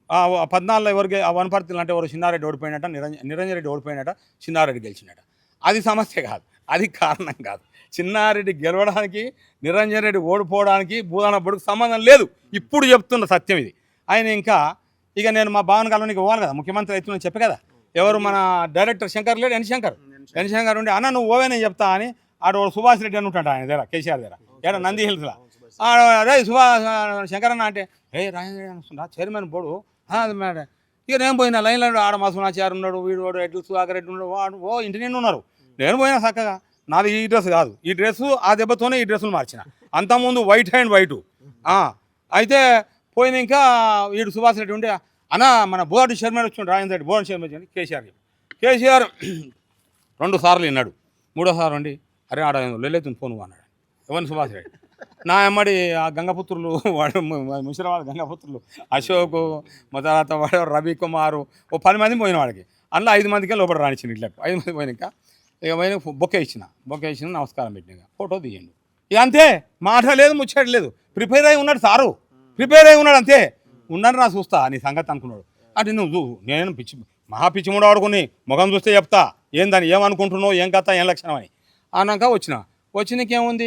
14 ఎవరికి వనపర్తిలో అంటే ఎవరు చిన్నారెడ్డి ఓడిపోయినట, నిరంజన్ రెడ్డి ఓడిపోయినట, చిన్నారెడ్డి గెలిచినట. అది సమస్య కాదు, అది కారణం కాదు. చిన్నారెడ్డి గెలవడానికి నిరంజన్ రెడ్డి ఓడిపోవడానికి భూదానప్పుడు సంబంధం లేదు. ఇప్పుడు చెప్తున్న సత్యం ఇది. ఆయన ఇంకా ఇక నేను మా భావన కాలనీకి పోవాలి కదా, ముఖ్యమంత్రి అవుతుందని చెప్పే కదా. ఎవరు మన డైరెక్టర్ శంకర్ లేడు, ఎన్ శంకర్ ఉండి అన్న నువ్వు ఓవే నేను చెప్తా అని ఆడు సుభాష్ రెడ్డి అని ఉంటాడు ఆయన దగ్గర, కేసీఆర్ దగ్గర, ఏడా నంది హిల్స్లో. అదే శంకర్ అన్న అంటే రాజేంద్ర రెడ్డి వస్తుందా చైర్మన్ బోర్డు అది మేడం. ఇక నేను పోయినా లైన్లో ఆడ మా సునాచారు ఉన్నాడు, వీడు వాడు ఎడ్లు సుధాకర్ రెడ్డి ఉన్నాడు, వాడు ఇంటి నిండి ఉన్నారు. నేను పోయినా చక్కగా. నాది ఈ డ్రెస్ కాదు, ఈ డ్రెస్సు ఆ దెబ్బతోనే ఈ డ్రెస్సులు మార్చిన. అంతకుముందు వైట్ అండ్ వైటు. అయితే పోయిన ఇంకా వీడు సుభాష్ రెడ్డి ఉంటే అన్న మన బోర్డు చైర్మన్ వచ్చిండు రాజేంద్ర రెడ్డి, బోర్డు చైర్మన్ వచ్చి కేసీఆర్ 2 సార్లు విన్నాడు. 3వ సారి అండి అరే ఆడ లొల్లెత్తుంది ఫోన్ అన్నాడు. ఎవరిని సుభాష్ రెడ్డి. నా ఎమ్మడి ఆ గంగపుత్రులు వాడు ముషిరాబాద్ గంగపుత్రులు అశోక్, తర్వాత వాడు రవి కుమారు, ఓ 10 మంది పోయిన వాడికి. అందులో 5 మందికే లోపల రానిచ్చింది. ఇట్లా 5 మంది పోయినాక ఇక పోయిన బొకే ఇచ్చిన నమస్కారం పెట్టిన ఫోటో తీయండి. ఇక అంతే, మాట లేదు ముచ్చట లేదు. ప్రిపేర్ అయి ఉన్నాడు సారు, ప్రిపేర్ అయి ఉన్నాడు అంతే. ఉన్నాను నా చూస్తా నీ సంగతి అనుకున్నాడు. అంటే నువ్వు నేను పిచ్చి మూడు ఆడుకుని ముఖం చూస్తే చెప్తా ఏందని, ఏమనుకుంటున్నావు, ఏం కథ, ఏం లక్షణం అని అన్నాక వచ్చినాకేముంది.